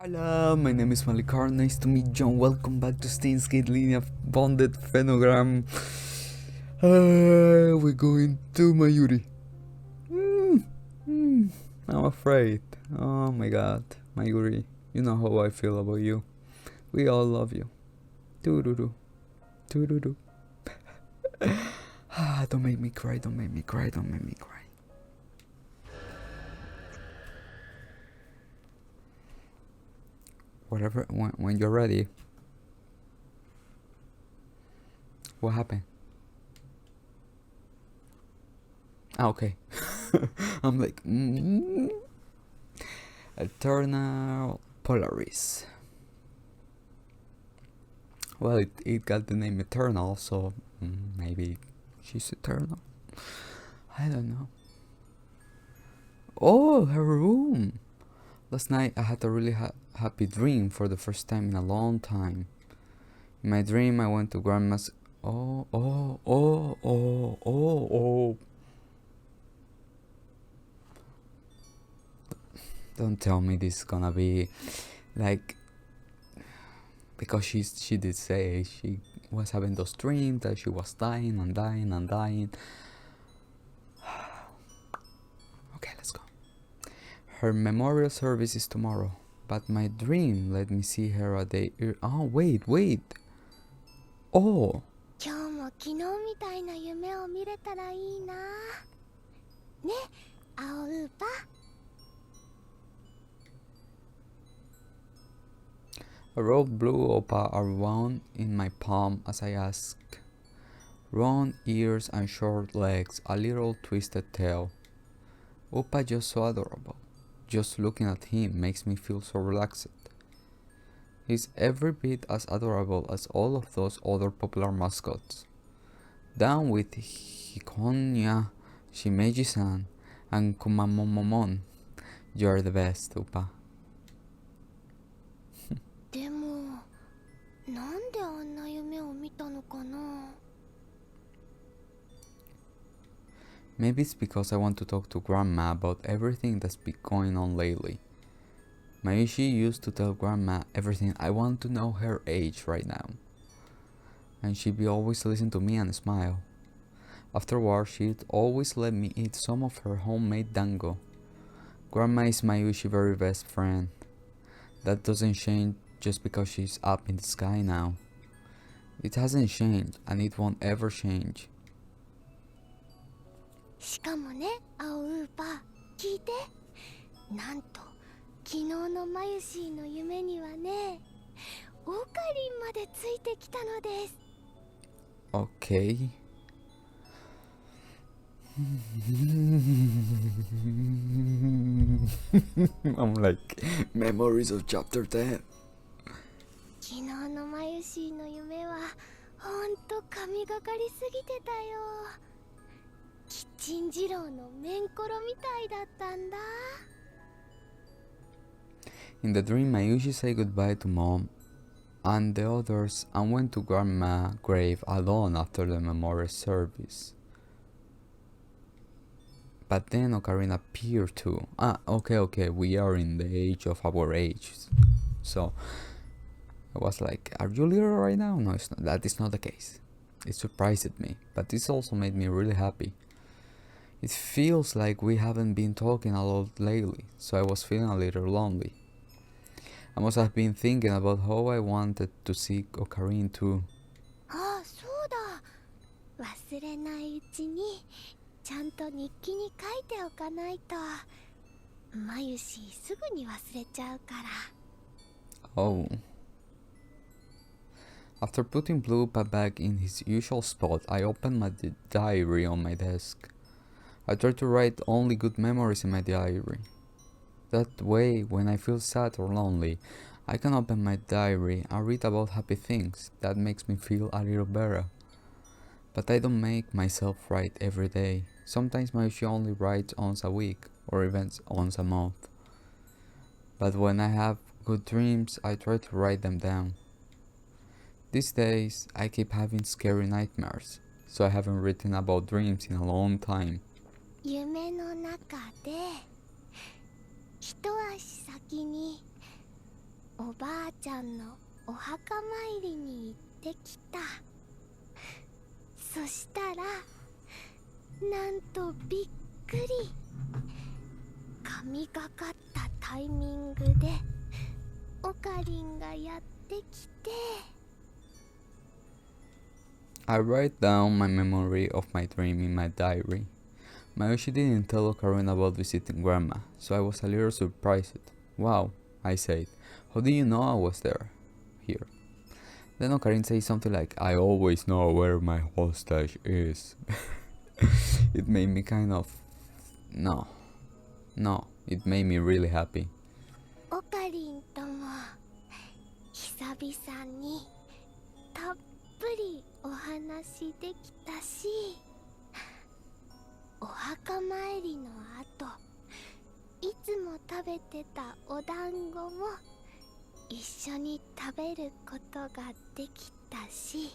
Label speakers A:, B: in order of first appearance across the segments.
A: Hello, my name is Malikar. Nice to meet you. Welcome back to Steinsgate Linear Bounded Phenogram. We're going to MAYURI. I'm afraid. Oh my god, MAYURI. You know how I feel about you. We all love you. Doo doo doo. Doo doo doo. Don't make me cry, don't make me cry, don't make me cry. Whatever, when you're ready. What happened? Okay. I'm like, Eternal Polaris. Well, it got the name Eternal, so maybe she's eternal. I don't know. Oh, her room! Last night I had a really happy dream for the first time in a long time. In my dream I went to grandma's. Oh. Don't tell me this is gonna be like, because she did say she was having those dreams that she was dying and dying and dying. Okay, let's go. Her memorial service is tomorrow, but my dream let me see her a day. Oh, wait. Oh.
B: 今日も昨日みたいな夢を見れたらいいな。ね、青ウーパ。
A: A rolled blue opa are wound in my palm as I ask. Round ears and short legs, a little twisted tail. Opa just so adorable. Just looking at him makes me feel so relaxed. He's every bit as adorable as all of those other popular mascots. Down with Hikonya, Shimeji-san, and Kumamomomon. You're the best, Opa.
B: でも、なんであんな夢を見たのかな。
A: Maybe it's because I want to talk to Grandma about everything that's been going on lately. Mayushi used to tell Grandma everything. I want to know her age right now. And she'd be always listen to me and smile. Afterwards, she'd always let me eat some of her homemade dango. Grandma is Mayushi's very best friend. That doesn't change just because she's up in the sky now. It hasn't changed, and it won't ever change.
B: しかもね、青ウーパ、聞いて。なんと、昨日のマユシーの夢にはね、オカリンまでついてきたのです。
A: Okay. I'm like, memories of chapter 10.
B: 昨日のマユシーの夢はほんと神がかりすぎてたよ。キッチン二郎のメンコロみたいだったんだ。
A: In the dream, I usually say goodbye to Mom and the others and went to Grandma's grave alone after the memorial service. But then Ocarina appeared too. Okay, we are in the age of our age. So I was like, are you little right now? No, it's not. That is not the case. It surprised me, but this also made me really happy. It feels like we haven't been talking a lot lately, so I was feeling a little lonely. I must have been thinking about how I wanted to see Ocarina too.
B: ああ、そうだ。忘れないうちにちゃんと日記に書いておかないと。マユシーすぐに忘れちゃうから。
A: Oh. After putting Blue back in his usual spot, I opened my diary on my desk. I try to write only good memories in my diary. That way, when I feel sad or lonely, I can open my diary and read about happy things. That makes me feel a little better. But I don't make myself write every day. Sometimes Mayushi only writes once a week, or even once a month. But when I have good dreams, I try to write them down. These days, I keep having scary nightmares, so I haven't written about dreams in a long time.
B: 夢の中で一足先におばあちゃんのお墓参りに行ってきた。そしたらなんとびっくり、神がかったタイミングでオカリンがやってきて。
A: I write down my memory of my dream in my diary. Mayushi didn't tell Ocarina about visiting Grandma, so I was a little surprised. Wow, I said. How do you know I was there? Here. Then Ocarina said something like, I always know where my hostage is. It made me kind of... No, it made me really happy.
B: オカリンとも久々にたっぷりお話できたし、お墓参りの後いつも食べてたお団子も一緒に食べることができたし、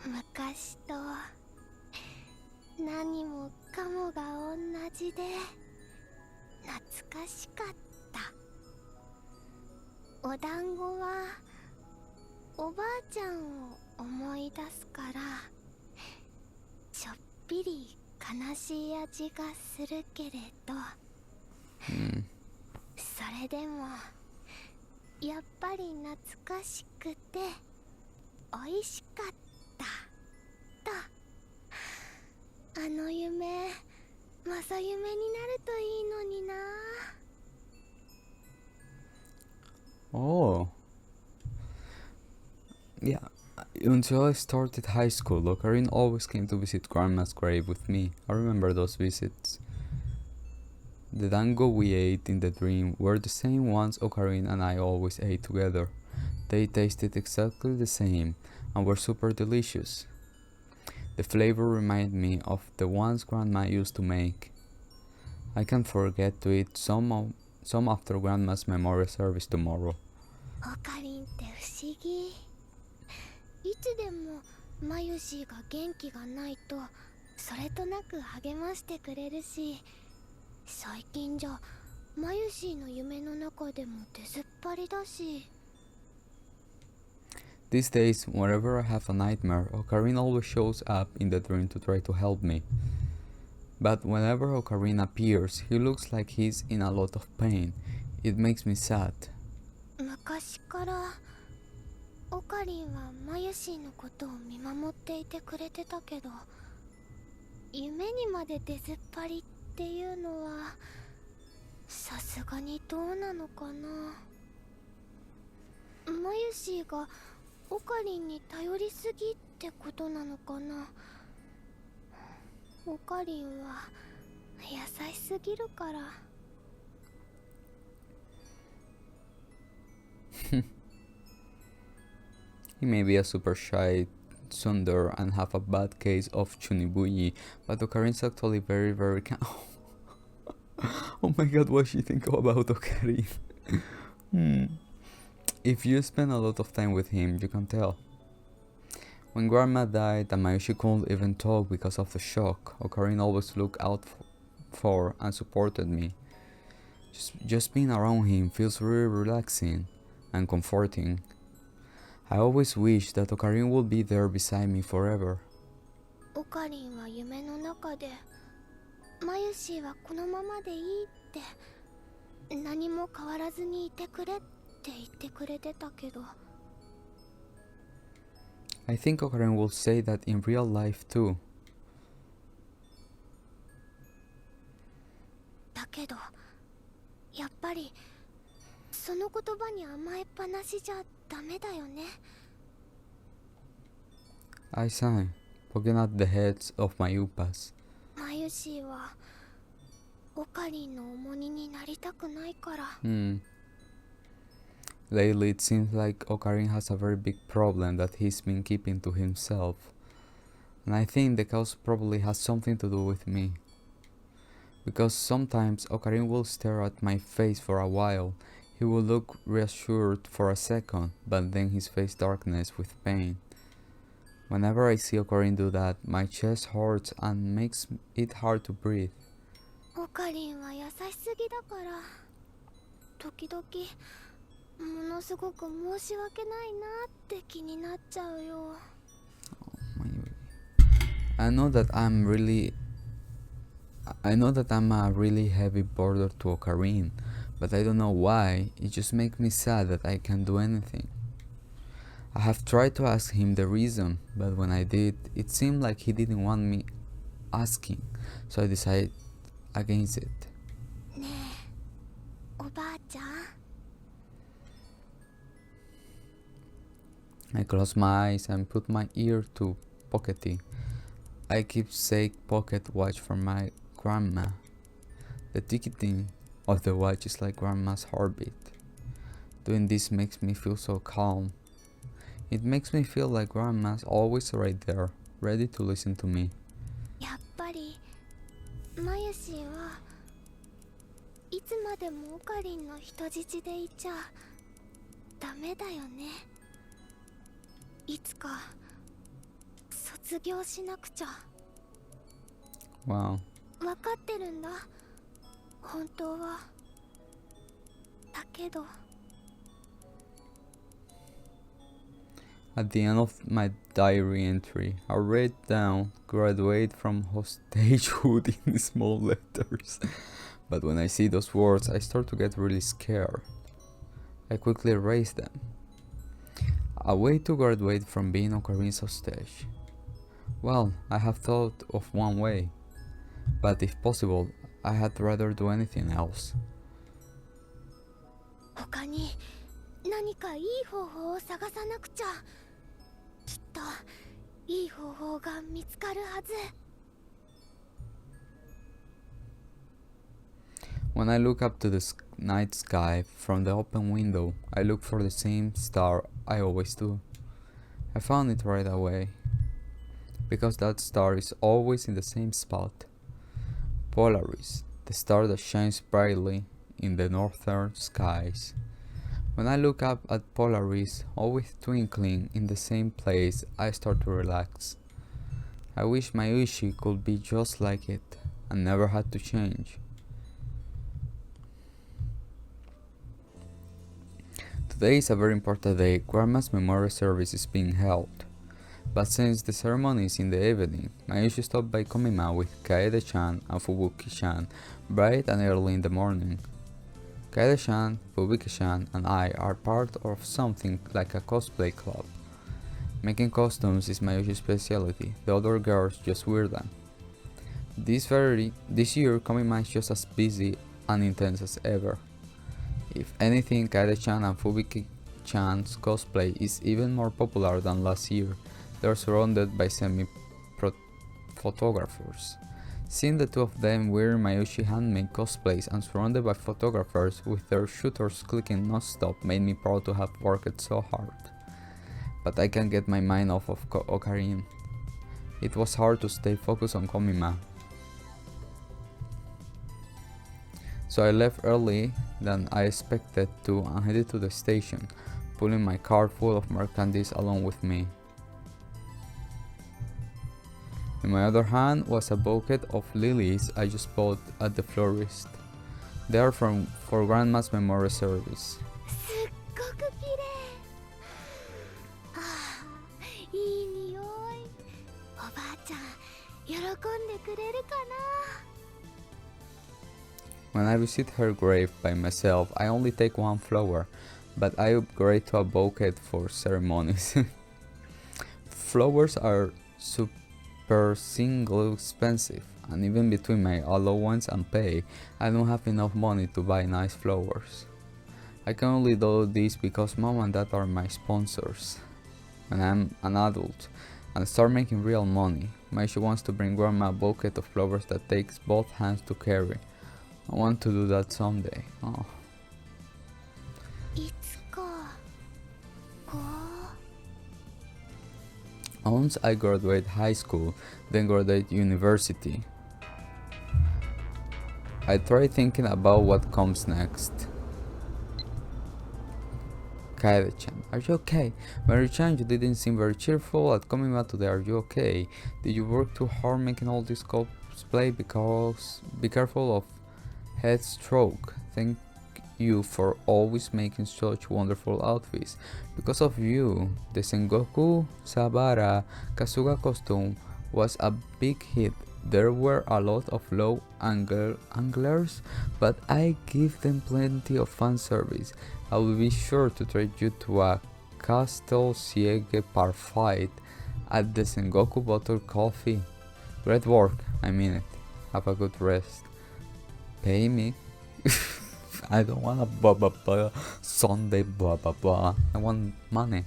B: 昔と何もかもが同じで懐かしかった。お団子はおばあちゃんを思い出すからちょっぴり悲しい味がするけれど、それでもやっぱり懐かしくて美味しかったと。あの夢正夢になるといいのにな。
A: Oh. Yeah, until I started high school, Ocarina always came to visit Grandma's grave with me. I remember those visits. The dango we ate in the dream were the same ones Ocarina and I always ate together. They tasted exactly the same and were super delicious. The flavor reminded me of the ones Grandma used to make. I can't forget to eat some after Grandma's memorial service tomorrow.
B: オカリンって不思議。いつでもマユシーが元気がないとそれとなく励ましてくれるし、最近じゃマユシーの夢の中でも出ずっぱりだし。
A: These days, whenever I have a nightmare, Ocarina always shows up in the dream to try to help me. But whenever Ocarina appears, he looks like he's in a lot of pain. It makes me sad.
B: 昔からオカリンはマユシーのことを見守っていてくれてたけど、夢にまで出ずっぱりっていうのはさすがにどうなのかな。マユシーがオカリンに頼りすぎってことなのかな。オカリンは優しすぎるから。
A: He may be a super shy tsundere and have a bad case of chunibuyi, but Ocarina's actually very kind. Oh my god, what she think about Ocarina? If you spend a lot of time with him, you can tell. When Grandma died and Mayushi couldn't even talk because of the shock, Ocarina always looked out for and supported me. Just being around him feels really relaxing and comforting. I always wish that Ocarina would be there beside me forever.
B: オカリンは夢の中でマユシーはこのままでいいって何も変わらずにいてくれって言ってくれてたけど。
A: I think Ocarina will say that in real life too.
B: だけどやっぱりその言葉に甘えっぱなしじゃダメだよね。
A: I sang, poking at the heads of my upas.
B: マユシーはオカリンの重荷になりたくないから。
A: Lately it seems like Ocarina has a very big problem that he's been keeping to himself. And I think the cause probably has something to do with me. Because sometimes Ocarina will stare at my face for a while. He will look reassured for a second, but then his face darkens with pain. Whenever I see Ocarina do that, my chest hurts and makes it hard to breathe.
B: オカリンは優しすぎだから時々ものすごく申し訳ないなって気になっちゃうよ。
A: MAYURI. I know that I'm really I know that I'm a really heavy border to Ocarine, but I don't know why, it just makes me sad that I can't do anything. I have tried to ask him the reason, but when I did, it seemed like he didn't want me asking, so I decided against it.
B: ねえ、おばあちゃん。
A: I close my eyes and put my ear to pockety. I keep saying pocket watch for my grandma. The ticking of the watch is like grandma's heartbeat. Doing this makes me feel so calm. It makes me feel like grandma's always right there, ready to listen to me.
B: やっぱりマユシンはいつまでもオカリンの人質でいちゃダメだよね。いつか卒業しなくちゃ。
A: Wow.
B: 分かってるんだ、本当は。だけど
A: At the end of my diary entry, I wrote down graduate from hostagehood in small letters. But when I see those words, I start to get really scared. I quickly erase them. A way to graduate from being Ocarine's hostage. Well, I have thought of one way, but if possible, I had rather do anything else.
B: 他に何かいい方法を探さなくちゃ。きっといい方法が見つかるはず。
A: When I look up to the night sky from the open window, I look for the same star I always do. I found it right away, because that star is always in the same spot. Polaris, the star that shines brightly in the northern skies. When I look up at Polaris, always twinkling in the same place, I start to relax. I wish MAYURI could be just like it, and never had to change. Today is a very important day. Grandma's memorial service is being held. But since the ceremony is in the evening, MAYURI stopped by Komima with Kaede-chan and Fubuki-chan bright and early in the morning. Kaede-chan, Fubuki-chan and I are part of something like a cosplay club. Making costumes is MAYURI's specialty, the other girls just wear them. This year Komima is just as busy and intense as ever. If anything, Kaede-chan and Fubuki-chan's cosplay is even more popular than last year. They are surrounded by semi-photographers. Seeing the two of them wearing MAYURI handmade cosplays and surrounded by photographers with their shooters clicking non-stop made me proud to have worked so hard. But I can't get my mind off of Ocarine. It was hard to stay focused on Komima. So I left early than I expected to and headed to the station, pulling my cart full of merchandise along with me. In my other hand was a bouquet of lilies I just bought at the florist. They are for Grandma's memorial service.
B: すっごく綺麗。ああ、いい匂い。おばあちゃん、喜んでくれるかな。
A: When I visit her grave by myself, I only take one flower, but I upgrade to a bouquet for ceremonies. Flowers are super single expensive, and even between my allowance and pay, I don't have enough money to buy nice flowers. I can only do this because mom and dad are my sponsors. When I'm an adult and start making real money, MAYURI wants to bring grandma a bouquet of flowers that takes both hands to carry. I want to do that someday. Oh.
B: いつかこう
A: Once I graduate high school, then graduate university, I try thinking about what comes next. Kaede-chan, are you okay? MAYURI-chan, you didn't seem very cheerful at coming back today. Are you okay? Did you work too hard making all this cosplay? Because be careful of head stroke. you for always making such wonderful outfits. Because of you, the Sengoku Sabara Kasuga costume was a big hit. There were a lot of low anglers, but I give them plenty of fan service. I will be sure to treat you to a Castle Siege par fight at the Sengoku Bottle Coffee. Great work, I mean it. Have a good rest. Pay me. I don't want a blah blah blah Sunday blah blah blah. I want money.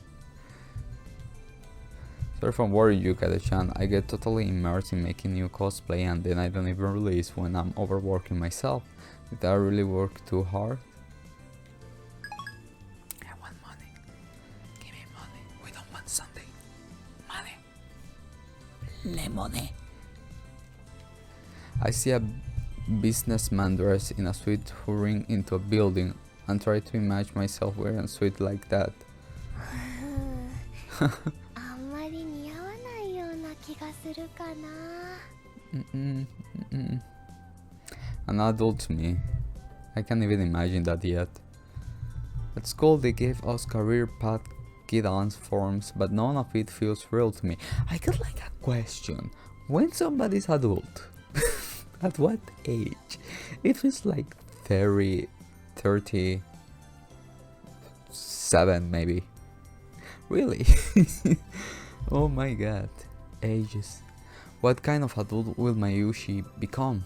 A: Sorry for worrying you, Kade-chan. I get totally immersed in making new cosplay and then I don't even release when I'm overworking myself. Did I really work too hard? I want money. Give me money. We don't want Sunday. Money. Lemon. I see a businessman dressed in a suit hurrying into a building and try to imagine myself wearing a suit like that. An adult me. I can't even imagine that yet. At school they gave us career path guidance forms, but none of it feels real to me. I got like a question. When somebody's adult, at what age? It feels like 37 maybe. Really? Oh my god. Ages. What kind of adult will Mayushi become?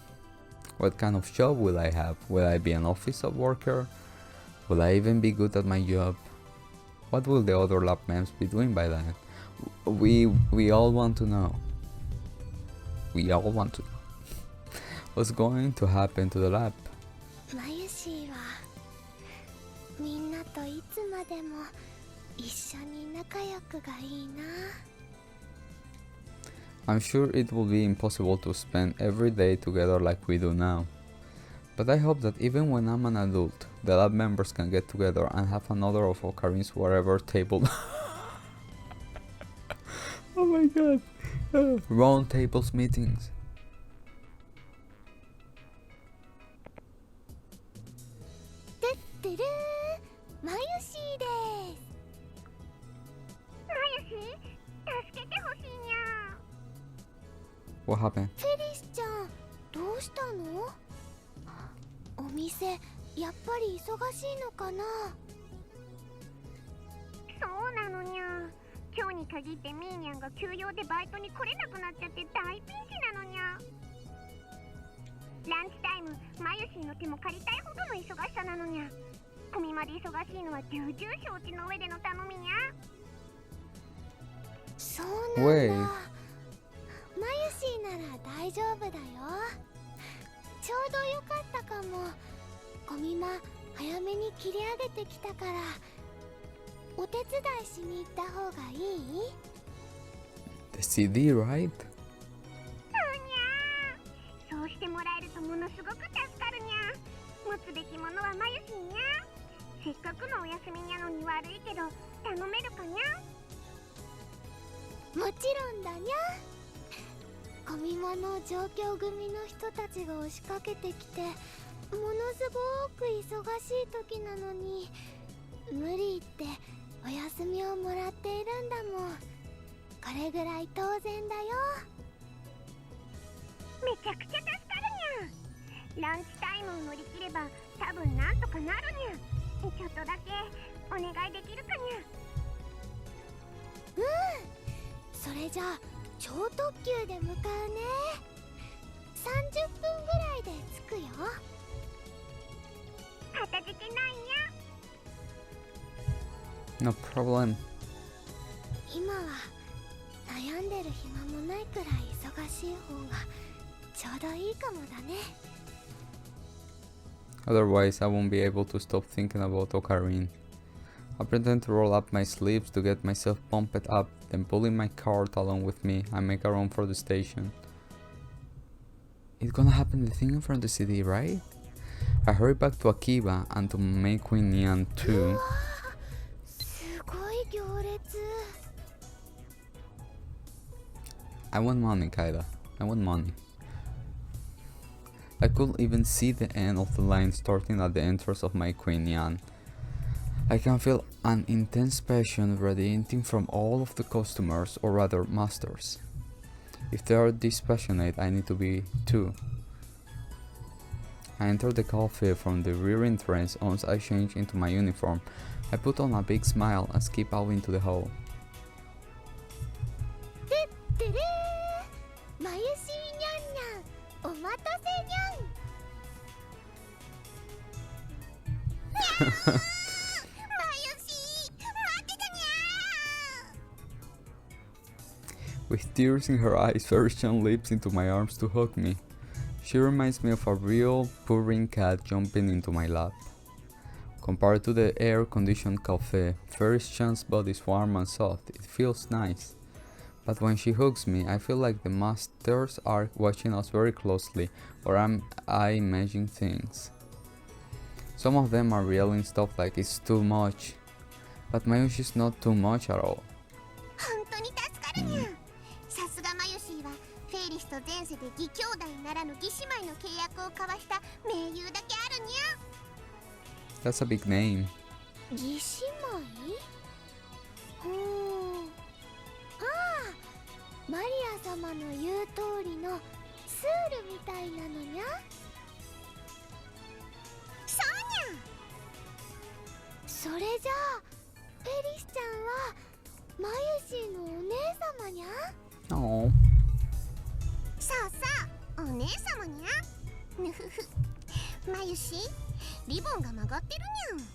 A: What kind of job will I have? Will I be an office worker? Will I even be good at my job? What will the other lab members be doing by then? We all want to know. We all want to know. What's going to happen to the lab?
B: Mayushi wa minna to itsu mademo issho ni nakayoku ga ii na.
A: I'm sure it will be impossible to spend every day together like we do now. But I hope that even when I'm an adult, the lab members can get together and have another of Okarin's whatever table. Oh my god. Round tables meetings.
B: Mayushi desu. Mayushi, tasukete hoshii nya.
A: What happened?
B: Felice-chan, どうしたの? お店やっぱり忙しいのかな? そうなのにゃ。今日に限ってミーニャンが休養でバイトに来れなくなっちゃって大ピンチなのにゃ。ランチタイム、マユシーの手も借りたいほどの忙しさなのにゃ。コミまで忙しいのは重々承知の上での頼みにゃ。そうなんだ。マユシーなら大丈夫だよ。ちょうどよかったかも。コミマ早めに切り上げてきたからお手伝いしに行った方がいい？
A: The CD, right?
B: そうしてもらえるとものすごく助かるにゃ。持つべきものはマユシーにゃ。せっかくのお休みにゃのに悪いけど頼めるかにゃ。もちろんだにゃ。コミマの上京組の人たちが押しかけてきてものすごく忙しい時なのに無理言ってお休みをもらっているんだもん。これぐらい当然だよ。めちゃくちゃ助かるにゃ。ランチタイムを乗り切れば多分なんとかなるにゃ。ちょっとだけお願いできるかにゃ。それじゃあ超特急で向かうね。30分ぐらいで着くよ。かたじけないにゃ。
A: No problem.
B: 今は悩んでる暇もないくらい忙しい方がちょうどいいかもだね。
A: Otherwise, I won't be able to stop thinking about Okarin. I pretend to roll up my sleeves to get myself pumped up, then pulling my cart along with me, I make a run for the station. It's gonna happen the thing in front of the CD, right? I hurry back to Akiba and to Queen Nian too. I want money, Kaida. I want money. I could even see the end of the line starting at the entrance of my Queen Yan. I can feel an intense passion radiating from all of the customers, or rather masters. If they are this passionate, I need to be too. I enter the cafe from the rear entrance. Once I change into my uniform, I put on a big smile and skip out into the hall. With tears in her eyes, Fairy-chan leaps into my arms to hug me. She reminds me of a real purring cat jumping into my lap. Compared to the air-conditioned cafe, Fairy-chan's body is warm and soft. It feels nice. But when she hugs me, I feel like the masters are watching us very closely, or am I imagining things? Some of them are yelling stuff like it's too much, but Mayushi is not too much at all.
B: さすがマユシーはフェイリスと前世で義兄弟ならぬ義姉妹の契約を交わした盟友だけあるにゃ。
A: That's a big name.
B: 義姉妹？ああ、マリア様の言う通りのスールみたいなのにゃ。そうにゃ。それじゃあフェリスちゃんはマユシーのお姉様にゃ。
A: Oh.
B: そうそう、お姉様にゃ。ぬふふ。マユシー、リボンが曲がってるにゃ。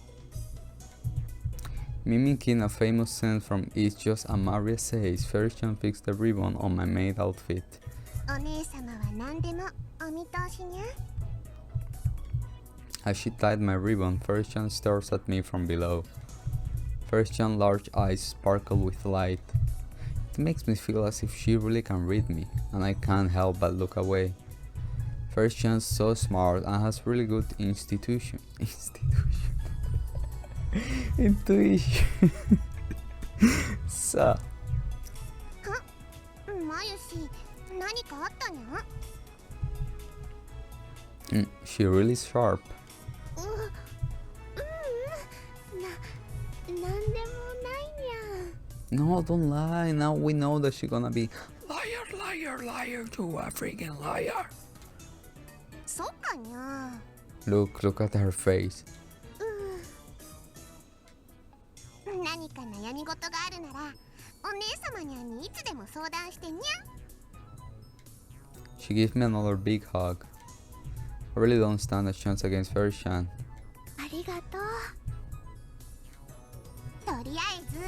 A: Mimicking a famous scent from It's Just a Maria Says, Fairy-chan fixed the ribbon on my maid outfit.
B: お姉様は何でもお見通しにゃ。
A: As she tied my ribbon, Fairy-chan stares at me from below. Fairy-chan's large eyes sparkle with light. It makes me feel as if she really can read me, and I can't help but look away. Fairy-chan's so smart and has really good intuition. So.
B: マユシ、何かあったにゃ。
A: She really sharp.
B: なんでもないにゃ。
A: No, don't lie. Now we know that she's gonna be liar, liar, liar, you a freaking liar.
B: そっかにゃ。
A: Look at her face.
B: 何か悩み事があるなら、お姉様にゃにいつでも相談してにゃ。
A: She gives me another big hug. I really don't stand a chance against Fairy-chan.
B: ありがとう。とりあえず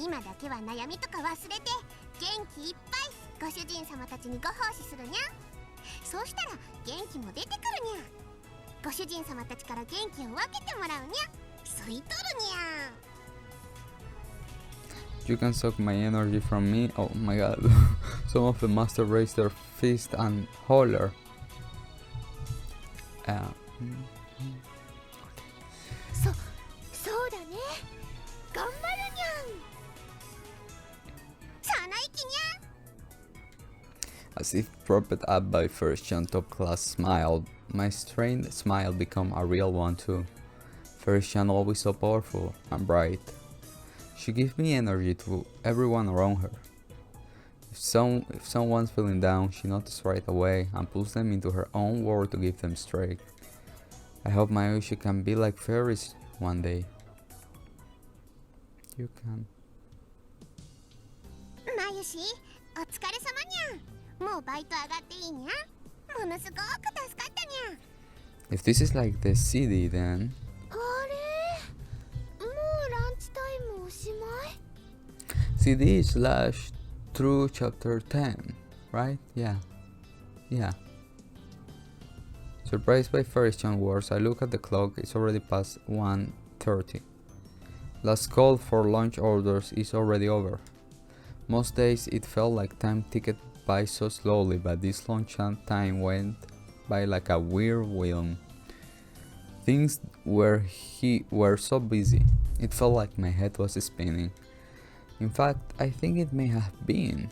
B: 今だけは悩みとか忘れて元気いっぱいご主人様たちにご奉仕するにゃ。そうしたら元気も出てくるにゃ。ご主人様たちから元気を分けてもらうにゃ。吸い取るにゃ。
A: You can suck my energy from me. Oh my god. Some of the masters raise their fist and holler.
B: そうだね。頑張るにゃん。その息にゃ。
A: As if propped up by Fairy-chan top-class smile, my strained smile become a real one too. Fairy-chan always so powerful and bright. She gives me energy to everyone around her. If someone's feeling down, she notices right away and pulls them into her own world to give them strength. I hope Mayushi can be like fairies one day. You can.
B: マユシ、お疲れ様にゃ。もうバイト上がっていいにゃ。ものすごく助かったにゃ。
A: If this is like the CD, then
B: あれ、もうランチタイムおしまい。
A: CD slash through chapter 10, right? Yeah. Surprised by Fairy-chan words, I look at the clock. It's already past 1:30. Last call for lunch orders is already over. Most days it felt like time ticked by so slowly, but this lunch time went by like a weird whirlwind. Things were so busy. It felt like my head was spinning. In fact, I think it may have been.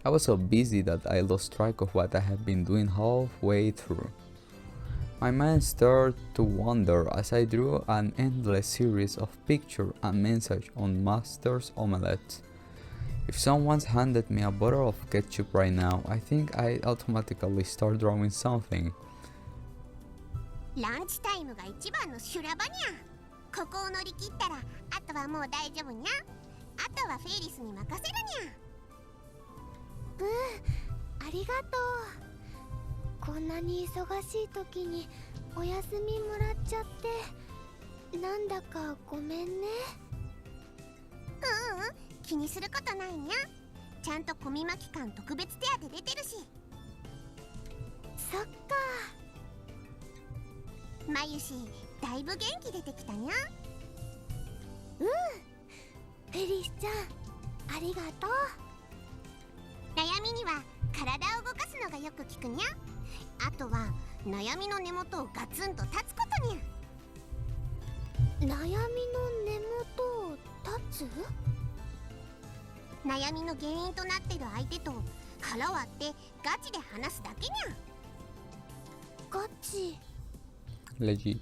A: I was so busy that I lost track of what I had been doing halfway through. My mind started to wander as I drew an endless series of pictures and messages on Master's omelette. If someone handed me a bottle of ketchup right now, I think I'd automatically start drawing something.
B: ランチタイムが一番の修羅場にゃ。ここを乗り切ったら、あとはもう大丈夫にゃ。あとはフェリスに任せるにゃ。ありがとう。こんなに忙しい時にお休みもらっちゃってなんだかごめんね。気にすることないにゃ。ちゃんとコミマ期間特別手当出てるし。そっか。まゆしだいぶ元気出てきたにゃ。フェリスちゃんありがとう。悩みには体を動かすのがよく効くにゃ。あとは悩みの根元をガツンと立つことにゃ。悩みの根元を立つ？悩みの原因となってる相手と腹割ってガチで話すだけにゃ。ガチ。
A: Legit.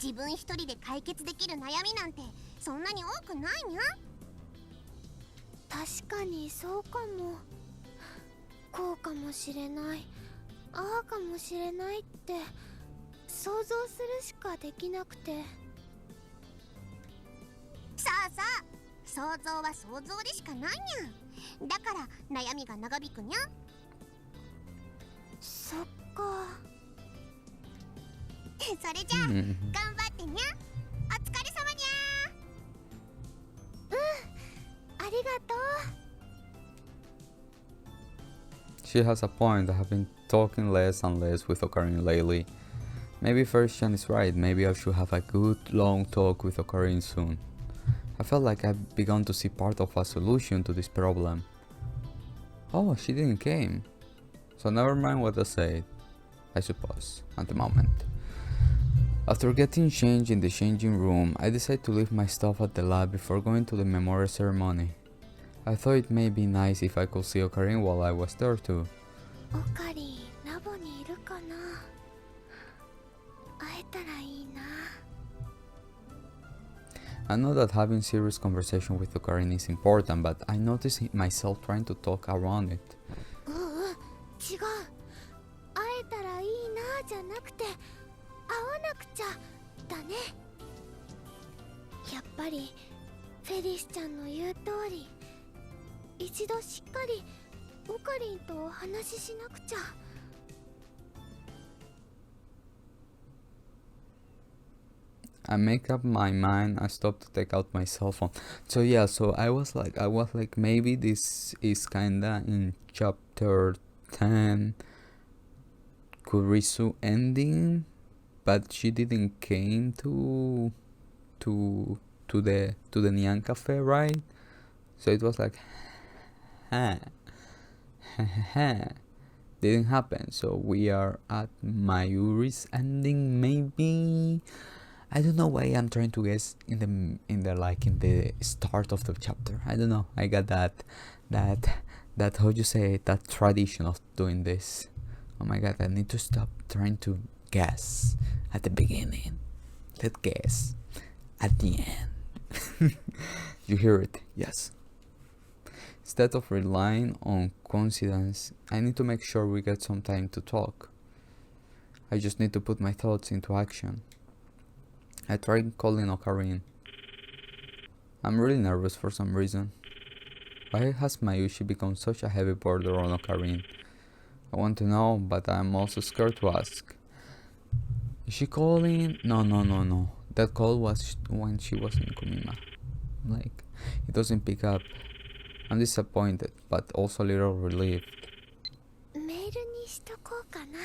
B: 自分一人で解決できる悩みなんてそんなに多くないにゃ。確かにそうかも。こうかもしれない、ああかもしれないって想像するしかできなくて。そう、想像は想像でしかないにゃ。だから悩みが長引くにゃ。そっか。それじゃあ、頑張ってにゃ。お疲れ様にゃ。ありがとう。
A: She has a point. I have been talking less and less with Ocarina lately. Maybe First-chan is right. Maybe I should have a good long talk with Ocarina soon. I felt like I've begun to see part of a solution to this problem. Oh, she didn't came. So never mind what I said, I suppose, at the moment. After getting changed in the changing room, I decided to leave my stuff at the lab before going to the memorial ceremony. I thought it may be nice if I could see Ocarina while I was there too.
B: Ocarina, ラボにいるかな。会えたらいいな。
A: I know that having serious conversation with Ocarina is important, but I noticed myself trying to talk around it.
B: 違う。会えたらいいなじゃなくて、会わなくちゃだね。やっぱりフェリスちゃんの言う通り、一度しっかりオカリンとお話ししなくちゃ。
A: I make up my mind. I stopped to take out my cell phone. So yeah, I was like, maybe this is kinda in chapter 10, Kurisu ending, but she didn't came to the Nyan Cafe, right? So it was like, didn't happen. So we are at Mayuri's ending, maybe. I don't know why I'm trying to guess in the start of the chapter. I don't know. I got that how you say it, that tradition of doing this. Oh my god, I need to stop trying to guess at the beginning. Let's guess at the end. You hear it? Yes. Instead of relying on coincidence, I need to make sure we get some time to talk. I just need to put my thoughts into action. I tried calling Ocarina. I'm really nervous for some reason. Why has Mayushi become such a heavy burden on Ocarina? I want to know, but I'm also scared to ask. Is she calling? No. That call was when she was in Kumima. Like, it doesn't pick up. I'm disappointed, but also a little relieved.
B: メールにしとこうかな。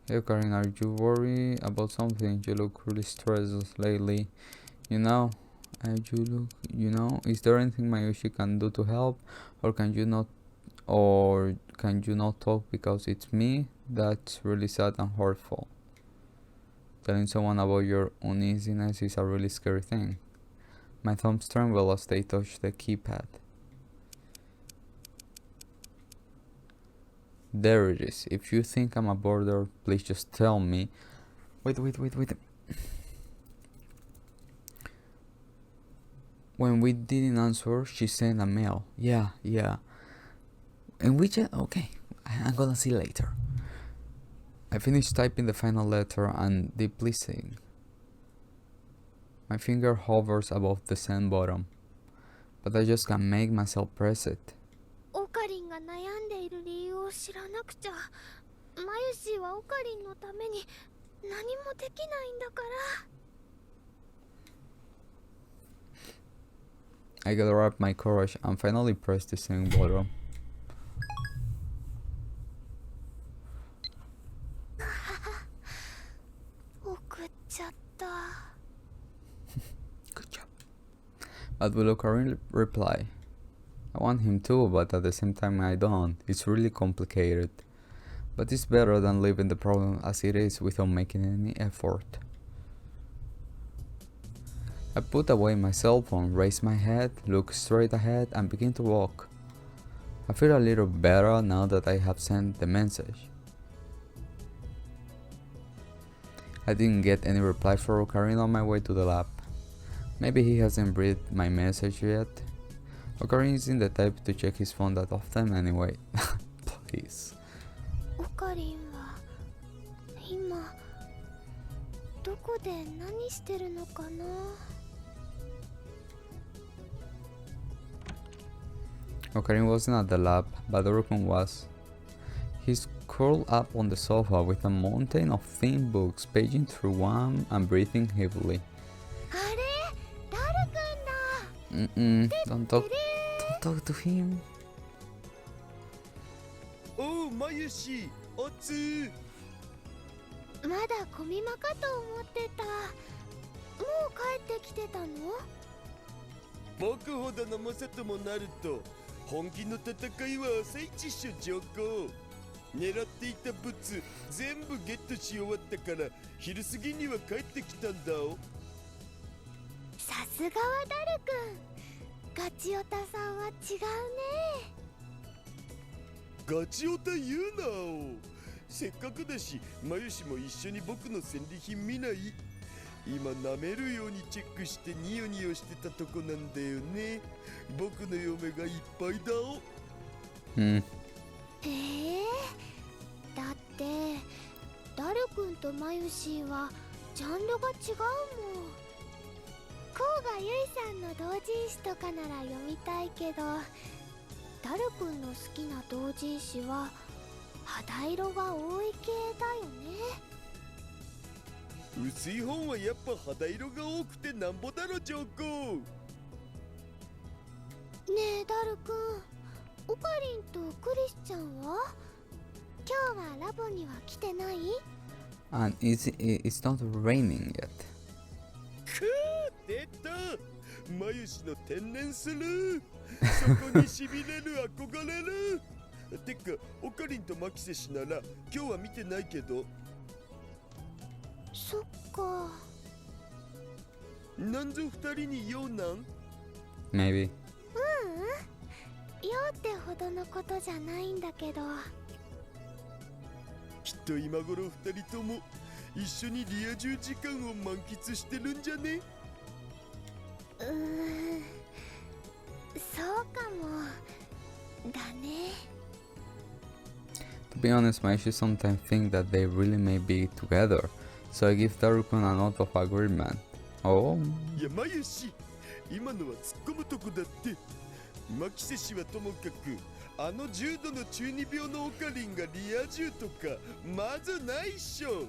A: Hey Karin, are you worried about something? You look really stressed lately. You know, is there anything Mayushi can do to help? Or can you not talk because it's me? That's really sad and hurtful. Telling someone about your uneasiness is a really scary thing. My thumbs tremble as they touch the keypad. There it is. If you think I'm a border, please just tell me. Wait. When we didn't answer, she sent a mail. Yeah. And we just... Okay, I'm gonna see later. I finished typing the final letter and deeply sighing. My finger hovers above the send button, but I just can't make myself press it.
B: オカリンが悩んでいる理由を知らなくちゃ。マユシーはオカリンのために何もできないんだから。
A: I gather up my courage and finally press the send button.
B: 送っちゃった。
A: Good job. But will Ocarina reply? I want him to, but at the same time I don't. It's really complicated. But it's better than leaving the problem as it is without making any effort. I put away my cell phone, raise my head, look straight ahead and begin to walk. I feel a little better now that I have sent the message. I didn't get any reply for Ocarina on my way to the lab. Maybe he hasn't read my message yet. Ocarina isn't the type to check his phone that often anyway. Please.
B: オカリンは今どこで何してるのかな。
A: Ocarina wasn't at the lab, but Orikun was. He's curled up on the sofa with a mountain of thin books, paging through one and breathing heavily.
B: あれ、ダル君だ。
A: Don't talk to him.
C: おう、マユシ、おつ。
B: まだコミマかと思ってた。もう帰ってきてたの？
C: 僕ほどの猛者ともなると本気の戦いは朝一緒上皇。狙っていた物全部ゲットし終わったから昼過ぎには帰ってきたんだお。
B: さすがはダル君。ガチオタさんは違うね。
C: ガチオタ言うなお。せっかくだしマユシも一緒に僕の戦利品見ない？今舐めるようにチェックしてニヨニヨしてたとこなんだよね。僕の嫁がいっぱいだお。
B: だってダル君とマユシーはジャンルが違うもん。コウがユイさんの同人誌とかなら読みたいけど、ダル君の好きな同人誌は肌色が多い系だよね。
C: 薄い本はやっぱ肌色が多くてなんぼだろ上皇。
B: ねえダル君、オカリンとクリスちゃんは今日はラボには来てない？
A: And it's not raining yet.
C: くー出た。マユシの天然する。そこにしびれる憧れる。てかオカリンとマキセシなら今日は見てないけど。
B: そっか。
C: なんぞ二人に用なん？
A: Maybe.
B: 用ってほどのことじゃないんだけど。
C: きっと今頃二人とも一緒にリア充時間を満喫してるんじゃね？
B: そうかもだね。
A: To be honest, my issues sometimes think that they really may be together, so I give Darukun a note of agreement. Oh.
C: いやマユシ、今のは突っ込むとこだって。マキセシはともかくあの重度の中二病のオカリンがリア充とかまずないっしょ。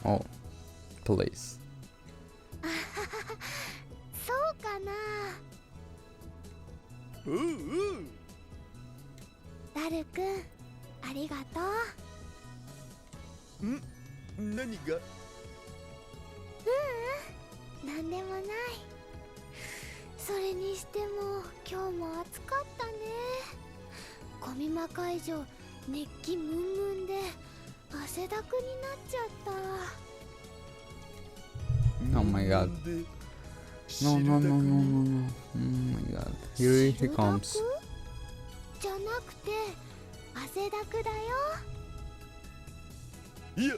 A: Oh, please.
B: そうかな。
C: おうおう。
B: ダルくん、ありがとう。
C: 何が？
B: なんでもない。それにしても今日も暑かったね。コミマ会場熱気ムンムンで汗だくになっちゃった。
A: Oh my god. No, no, no, no, no, no. Oh my god. Here he comes.
B: じゃなくて汗だくだよ。
C: いや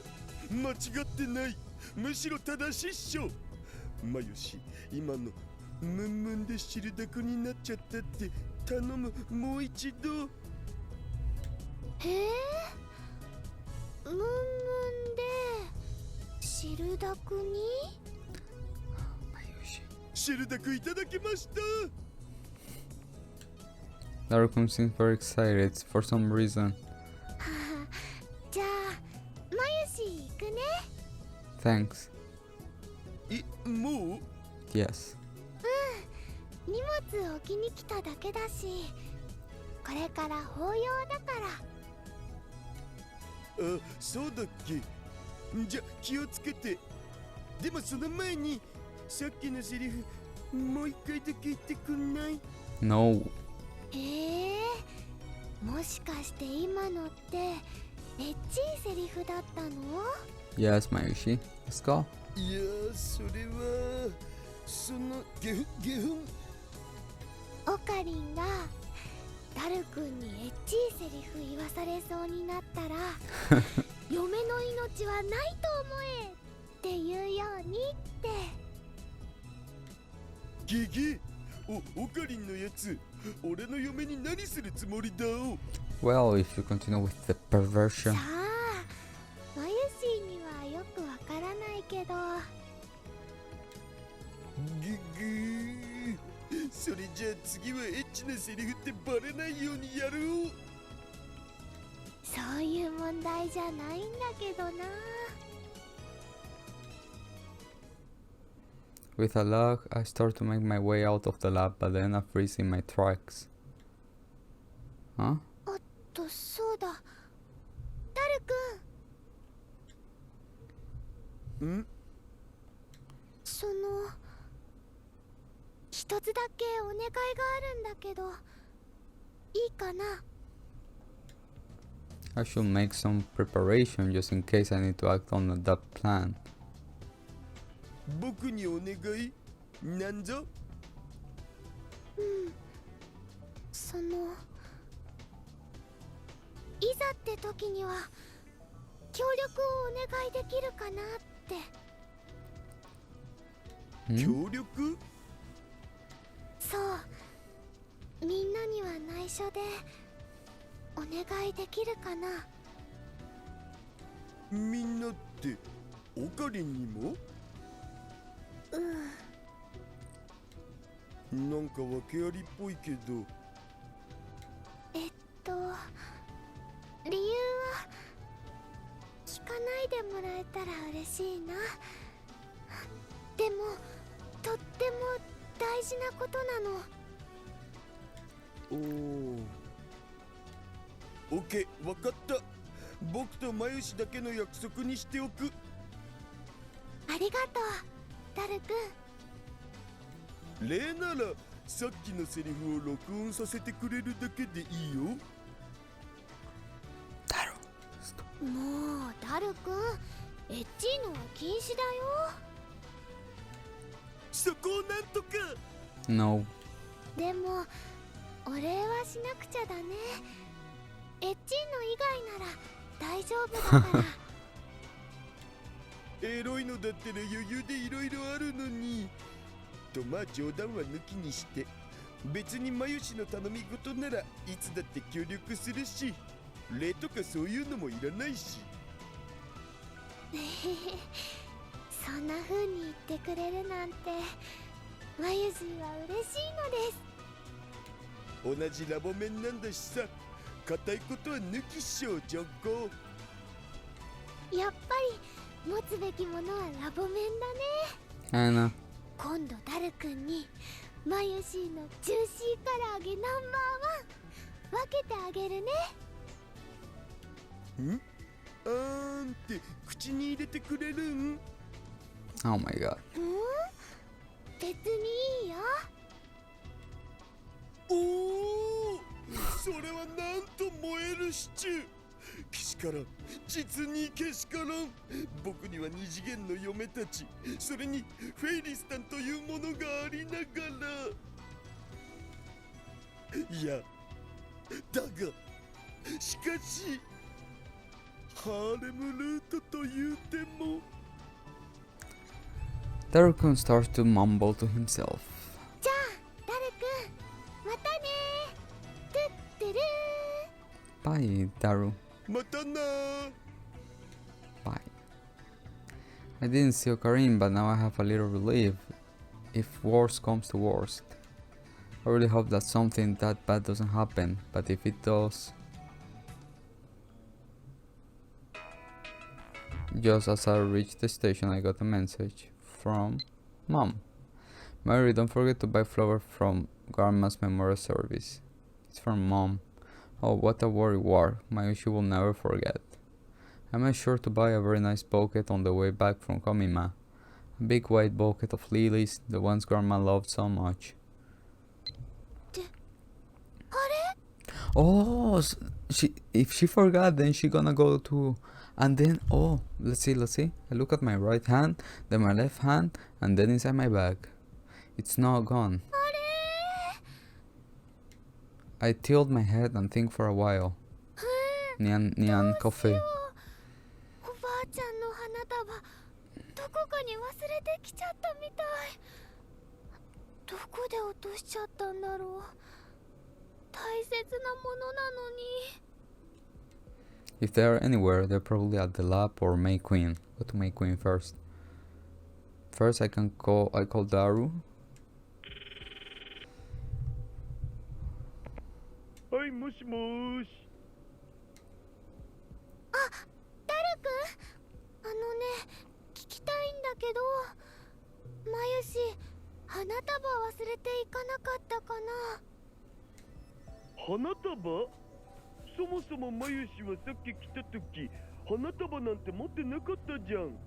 C: 間違ってない、むしろ正しいっしょ。まよし、今のムンムンで汁だくになっちゃったって頼む、もう一度。
B: ムンムンで汁だくに。
C: 汁だくいただきました。
A: Darkum seems very excited for some reason.
B: じゃあまゆし行くね。
A: Thanks.
C: もう
A: Yes.
B: 荷物置きに来ただけだし、これから法要だから。
C: あ、そうだっけ。じゃ気をつけて。でもその前にさっきのセリフもう一回だけ言ってくんない？
A: No.
B: もしかして今のってエッチいセリフだったの？
A: Yes, Mayushi. Let's go.
C: いやそれはそのゲフン
B: オカリンがダルくんにエッチいセリフ言わされそうになったら嫁の命はないと思えって言うようにって。
C: ゲゲ、オカリンのやつ、俺の嫁に何するつもりだお。
A: Well, if you continue with the perversion.
B: さあマユシーにはよくわからないけど。
C: ゲゲ、それじゃあ次はエッチなセリフってバレないようにやろう。
B: そういう問題じゃないんだけどな。
A: With a log, I start to make my way out of the lab, but then I freeze in my tracks. Huh?
B: そうだ、ダルくん。その一つだけお願いがあるんだけどいいかな？
A: I should make some preparation just in case I need to act on that plan.
C: 僕にお願いなんぞ？
B: そのいざって時には協力をお願いできるかなって。
C: 協力？
B: そう、みんなには内緒でお願いできるかな？
C: みんなってオカリンにも？なんか訳ありっぽいけど。
B: 理由は聞かないでもらえたら嬉しいな。でもとっても大事なことなの。
C: オッケー、わかった。僕とマユシだけの約束にしておく。
B: ありがとうダルくん。
C: 例ならさっきのセリフを録音させてくれるだけでいいよ。
B: もうダルくん、エッチいのは禁止だよ。
C: そこをなんとか。
A: No.
B: でもお礼はしなくちゃだね。エッチいの以外なら大丈夫だから
C: エロいのだったら余裕でいろいろあるのに。とまあ冗談は抜きにして、別にマユシの頼み事ならいつだって協力するし、礼とかそういうのもいらないし。
B: そんな風に言ってくれるなんてマユシは嬉しいのです。
C: 同じラボ面なんだしさ、固いことは抜きっしょ、ジョコ。
B: やっぱり持つべきものはラボ面だね。
A: I know.
B: 今度ダルくんにマユシーのジューシー唐揚げナンバー1分けてあげるね。
C: って口に入れてくれるん？
A: Oh my god.
B: 別にいいよ。
C: おお、それはなんと燃えるシチュー。けしからん、実にけしからん。僕には二次元の嫁たち、それにフェイリスタンというものがありながら。いやだがしかしハーレムルートというても。
A: Daru-kun starts to mumble to himself.
B: じゃあダルくん、またねー。トゥットゥルー。
A: Bye, Daru.
C: またなー。
A: Bye. I didn't see Ocarine, but now I have a little relief. If worst comes to worst. I really hope that something that bad doesn't happen, but if it does... Just as I reached the station, I got a message from Mom. Mary, don't forget to buy flowers from Grandma's memorial service. It's from Mom. Oh, what a worry war. Mayushi will never forget. I made sure to buy a very nice bouquet on the way back from Komima. A big white bouquet of lilies, the ones Grandma loved so much. Oh, if she forgot, then she gonna go to... And then, oh, let's see. I look at my right hand, then my left hand, and then inside my bag. It's not gone. I tilt my head and think for a while. Nyan coffee.
B: おばあちゃんの花束、どこかに忘れてきちゃったみたい。どこで落としちゃったんだろう。大切なものなのに。
A: If they are anywhere, they're probably at the lab or May Queen. Go to May Queen first. First, I call Daru.
C: はい、もしもーし。
B: あ、ダルくん、あのね、聞きたいんだけど、マユシ、花束忘れていかなかったかな。
C: 花束？そもそもマユシはさっき来た時、花束なんて持ってなかったじゃん。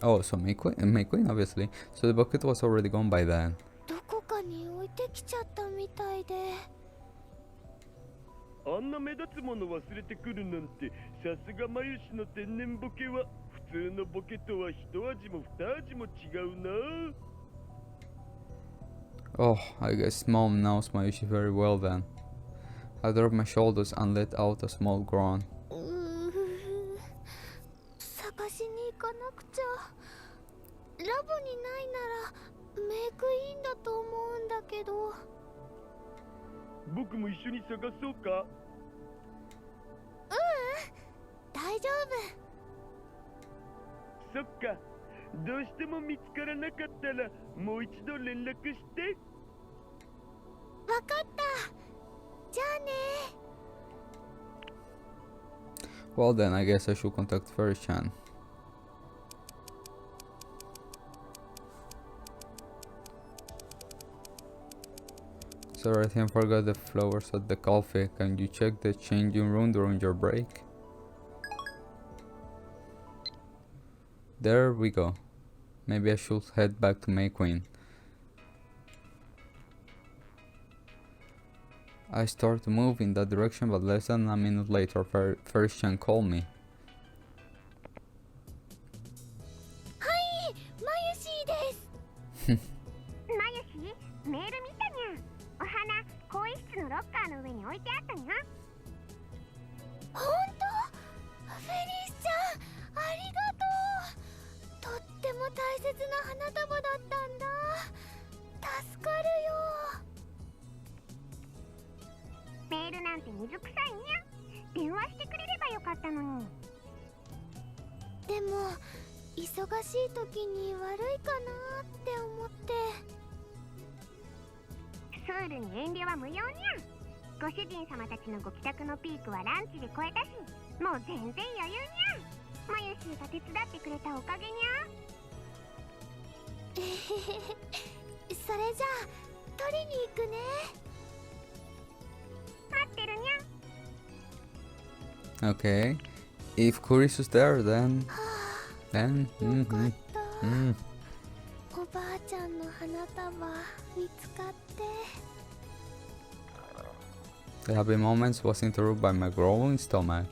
A: Oh, so May Queen, obviously. So the bucket was already gone by then.
B: どこかに置いてきちゃったみたいで。
C: あんな目立つもの忘れてくるなんて、さすがマユシの天然ボケは普通のボケとは一味も二味も違うな。
A: Oh, I guess Mom knows Mayushi very well then. I dropped my shoulders and let out a small groan.
B: 探しに行かなくちゃ。ラボにないならメイクインだと思うんだけど。
C: 僕も一緒に探そうか？
B: 大丈夫。
C: そっか。どうしても見つからなかったらもう一度連絡して。
B: わかった。じゃあね。
A: Well then, I guess I should contact Fairy-chan. Sorry, I think I forgot the flowers at the coffee. Can you check the changing room during your break? There we go. Maybe I should head back to May Queen. I start to move in that direction, but less than a minute later, Fairy-chan called me.
B: はい、マユシーです。マユシ、メール見たにゃ。お花、更衣室のロッカーの上に置いてあったにゃ。ほんと？フェリスちゃん、ありがとう。とっても大切な花束だったんだ。助かるよ。メールなんて水臭いにゃ。電話してくれればよかったのに。でも忙しい時に悪いかなって思って。スールに遠慮は無用にゃ。ご主人様たちのご帰宅のピークはランチで超えたし、もう全然余裕にゃ。マユシーが手伝ってくれたおかげにゃ。それじゃあ取りに行くね。待ってるにゃ。
A: Okay. If Kurisu is there, then...
B: よかった。おばあちゃんの花束見つかって。
A: The happy moments was interrupted by my growing stomach.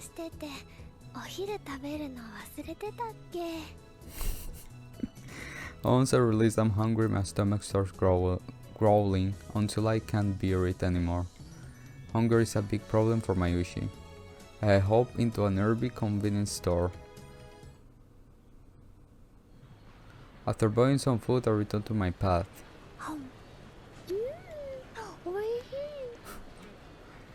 B: しててお昼食べるの忘れてたっけ。
A: Once I release I'm hungry, my stomach starts growling until I can't bear it anymore. Hunger is a big problem for Mayushi. I hop into a nearby convenience store. After buying some food, I return to my path.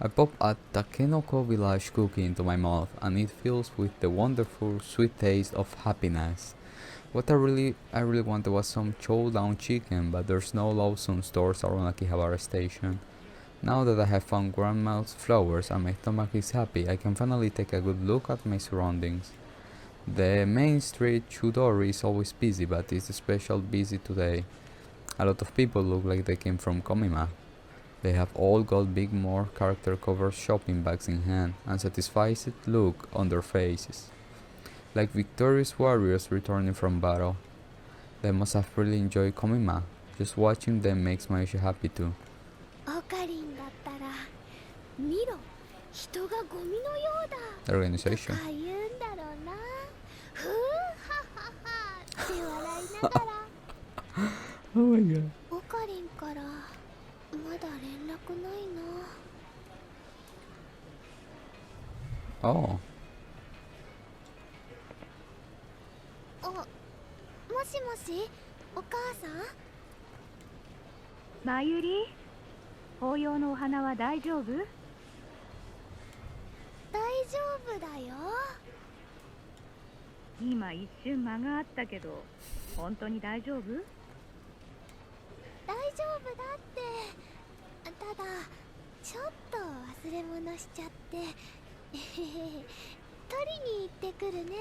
A: I pop a takenoko village cookie into my mouth and it fills with the wonderful sweet taste of happiness. What I really wanted was some chow-down chicken, but there's no Lawson stores around Akihabara station. Now that I have found grandma's flowers and my stomach is happy, I can finally take a good look at my surroundings. The main street, Chudori, is always busy, but it's especially busy today. A lot of people look like they came from Komima. They have all got big more character covered shopping bags in hand and satisfied look on their faces. Like victorious warriors returning from battle. They must have really enjoyed Komima. Just watching them makes Mayushi happy too.
B: オカリンだったら見ろ、人がゴミのようだ
A: Organization.
B: とか言うんだろうな。ふーはははって笑いながら
A: Oh my god.
B: オカリンからまだ連絡ないな。
A: Oh.
B: もしもし、お母さん？
D: マユリ、紅葉のお花は大丈夫？
B: 大丈夫だよ。
D: 今一瞬間があったけど、本当に大丈夫？
B: 大丈夫だって。ただちょっと忘れ物しちゃって、取りに行ってくるね。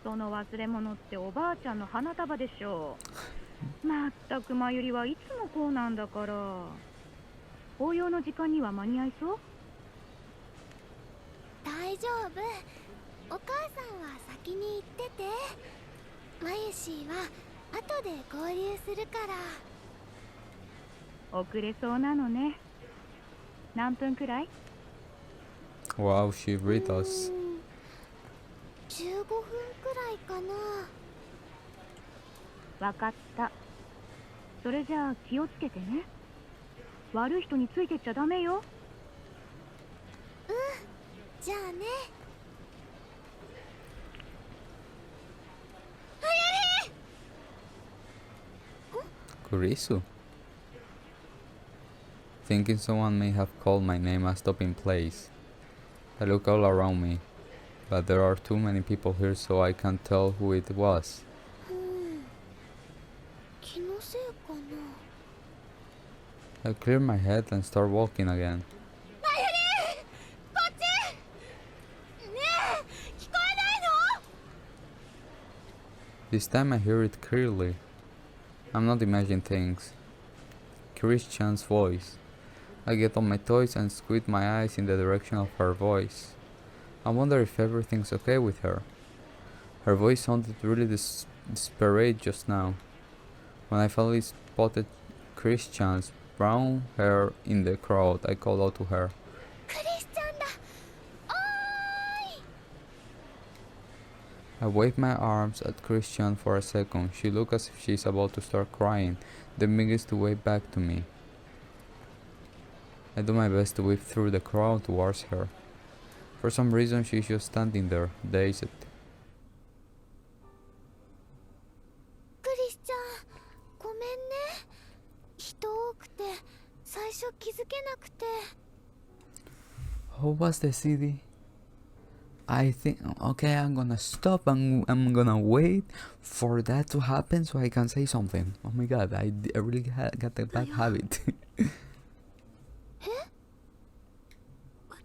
D: その忘れ物っておばあちゃんの花束でしょう。まったくマユリはいつもこうなんだから。紅葉の時間には間に合いそう？
B: 大丈夫。お母さんは先に行ってて。マユシーは後で合流するから。
D: 遅れそうなのね。何分くらい？
A: Wow, she read us.
B: 15分くらいかな。
D: わかった。それじゃあ気をつけてね。悪い人についてっちゃダメよ。
B: じゃあね。
A: Kurisu. Thinking someone may have called my name, I stop in place. I look all around me, but there are too many people here so I can't tell who it was.
B: 気のせいかな。
A: I clear my head and start walking again.
B: マユリ、こっち。ねえ、聞こえないの？
A: This time I hear it clearly. I'm not imagining things. Christian's voice. I get on my toes and squint my eyes in the direction of her voice. I wonder if everything's okay with her. Her voice sounded really desperate just now. When I finally spotted Christian's brown hair in the crowd, I called out to her.
B: クリスチャンだ。おーい。
A: I waved my arms at Christian for a second. She looked as if she's about to start crying, then begins to wave back to me. I do my best to whip through the crowd towards her. For some reason, she's just standing there, dazed.
B: クリスチャン、ごめんね。人多くて最初気づけなくて。
A: How was the CD? I think okay, I'm gonna stop and I'm gonna wait for that to happen so I can say something. Oh my god, I really got a bad habit.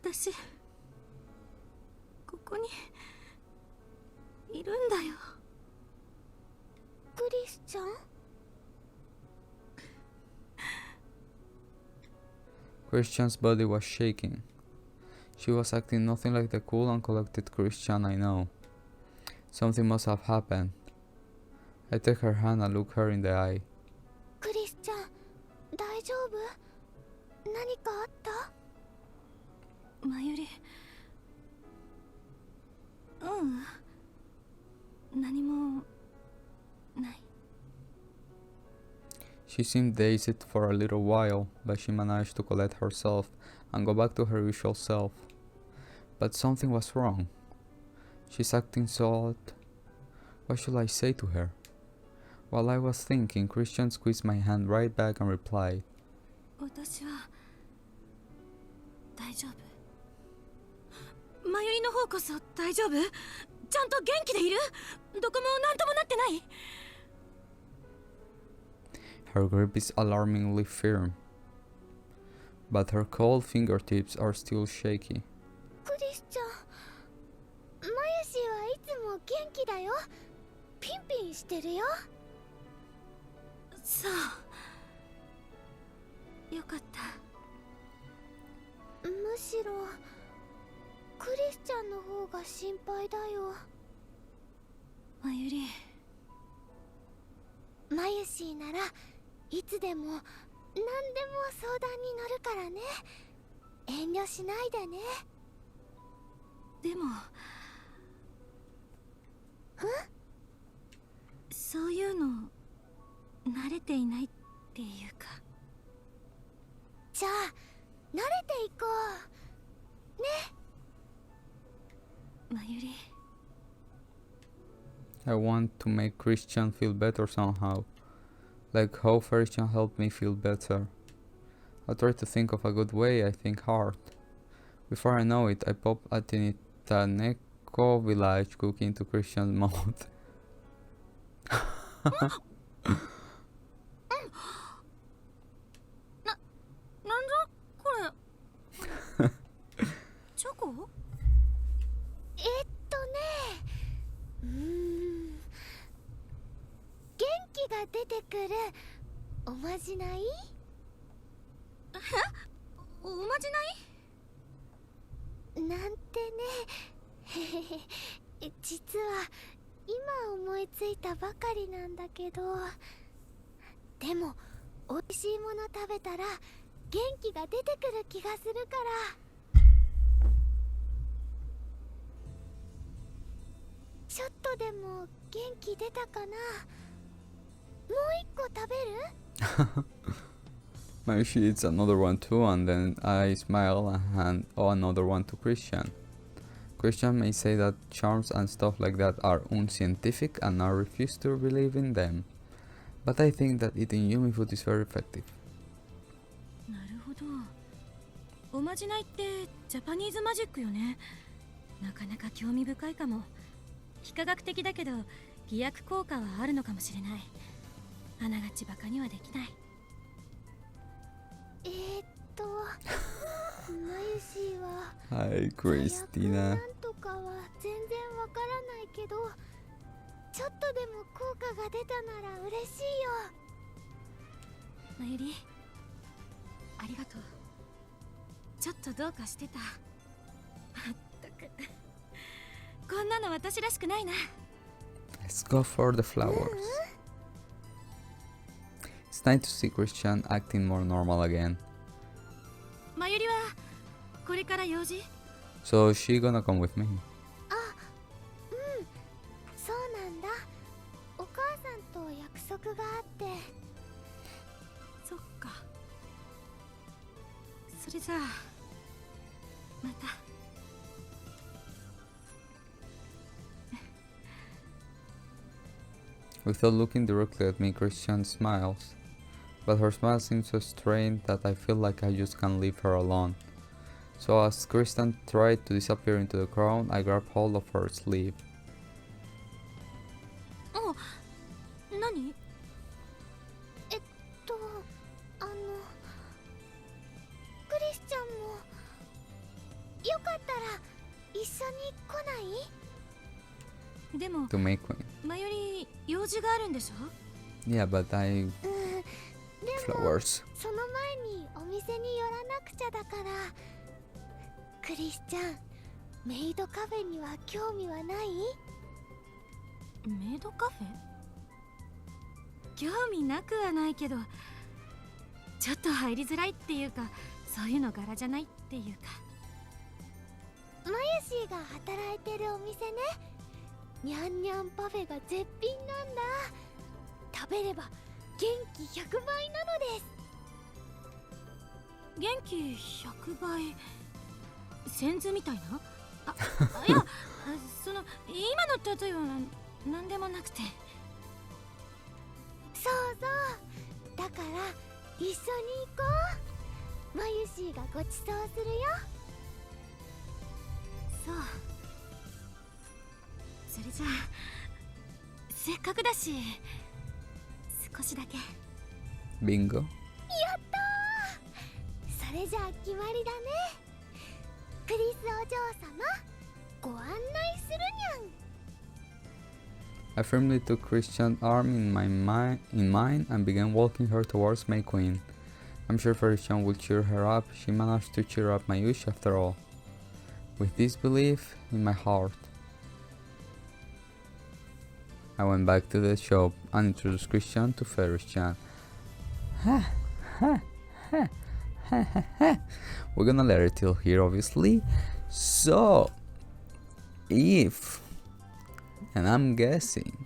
E: 私ここにいるんだよ。
B: クリスチャン？
A: Christian's body was shaking. She was acting nothing like the cool and collected Christian I know. Something must have happened. I take her hand and look her in the eye.
B: クリスチャン、大丈夫？何かあった？
E: マユリ、何もない。
A: She seemed dazed for a little while, but she managed to collect herself and go back to her usual self. But something was wrong. She's acting so odd. What should I say to her? While I was thinking, Christian squeezed my hand right back and replied,
E: 私は大丈夫。マユリの方こそ大丈夫？ちゃんと元気でいる？どこもなんともなってない？
A: Her grip is alarmingly firm, but her cold fingertips are still shaky.
B: クリスチャン、マユシはいつも元気だよ。ピンピンしてるよ。
E: そう。よかった。
B: むしろクリスチャンの方が心配だよ。
E: マユリ、
B: マユシーならいつでも何でも相談に乗るからね。遠慮しないでね。
E: でもそういうの慣れていないっていうか。
B: じゃあ慣れていこうね。
E: マユリ、
A: I want to make Christian feel better somehow, like how Christian helped me feel better. I try to think of a good way, I think hard. Before I know it, I pop a Tinita village cookie into Christian's mouth.
E: なんだこれ。チョコ？
B: 元気が出てくるおまじない？
E: え？おまじない？
B: なんてね。実は今思いついたばかりなんだけど、でもおいしいもの食べたら元気が出てくる気がするから。ちょっとでも元気出たかな。もう一個食べる？
A: Maybe she eats another one too, and then I smile and hand another one to Christian. Christian may say that charms and stuff like that are unscientific and I refuse to believe in them. But I think that eating yummy food is very effective.
E: なるほど。おまじないってジャパニーズマジックよね。なかなか興味深いかも。非科学的だけど偽薬効果はあるのかもしれない。あながちバカにはできない。
B: マユシーは
A: Hi, Christina.
B: なんとかは全然わからないけど、ちょっとでも効果が出たなら嬉しいよ。
E: マユリ、ありがとう。ちょっとどうかしてた。まったくこんなの私らしくないな。
A: Let's go for the flowers. It's nice to see Christian acting more normal again.
E: マユリはこれから用事？
A: So she gonna come with me?
B: そうなんだ。お母さんと約束があって。
E: そっか。それじゃあまた。
A: Without looking directly at me, Christian smiles. But her smile seems so strained that I feel like I just can't leave her alone. So as Christian tried to disappear into the crowd, I grabbed hold of her sleeve.
E: お、何？
B: クリスチャンもよかったら一緒に来ない？
E: でも
A: To make one.
E: マユリ用事があるんでしょ？
A: Yeah, but I...
B: でも
A: flowers.
B: その前にお店に寄らなくちゃだから。クリスチャン、メイドカフェには興味はない？
E: メイドカフェ？興味なくはないけど、ちょっと入りづらいっていうか、そういうの柄じゃないっていうか。
B: マユシーが働いてるお店ね。ニャンニャンパフェが絶品なんだ。食べれば元気100倍なのです。
E: 元気100倍。先図みたいな。いや、その今の例えはなんでもなくて。
B: そうそう、だから一緒に行こう。マユシーがごちそうするよ。
E: そう。それじゃあせっかくだし少しだけ。
A: Bingo.
B: やったー。それじゃあ決まりだね。クリスお嬢様、ご案内するにゃん。
A: I firmly took Christian's arm in mine and began walking her towards May Queen. I'm sure Christian will cheer her up. She managed to cheer up Mayushi after all. With this belief in my heart, I went back to the shop and introduced Christian to Ferris-chan. We're gonna let it till here, obviously. So, if, and I'm guessing,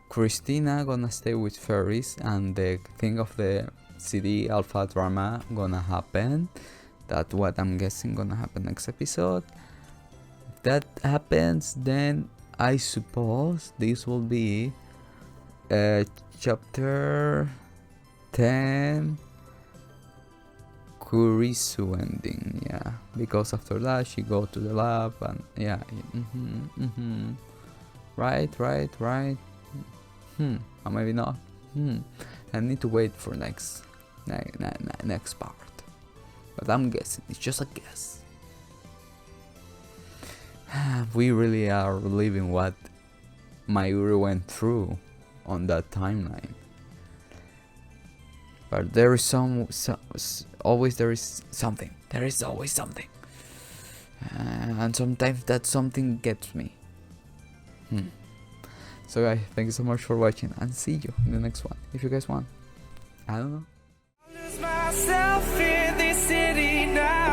A: Christina gonna stay with Ferris and the thing of the CD alpha drama gonna happen. That's what I'm guessing gonna happen next episode. If that happens, then I suppose this will be chapter 10 Kurisu ending, yeah, because after that she go to the lab and yeah, right, or maybe not, I need to wait for next part, but I'm guessing, it's just a guess. We really are living what Mayuri went through on that timeline. But there is always something. There is always something. And sometimes that something gets me. So guys, thank you so much for watching and see you in the next one. If you guys want. I don't know.
F: Lose myself in this city now.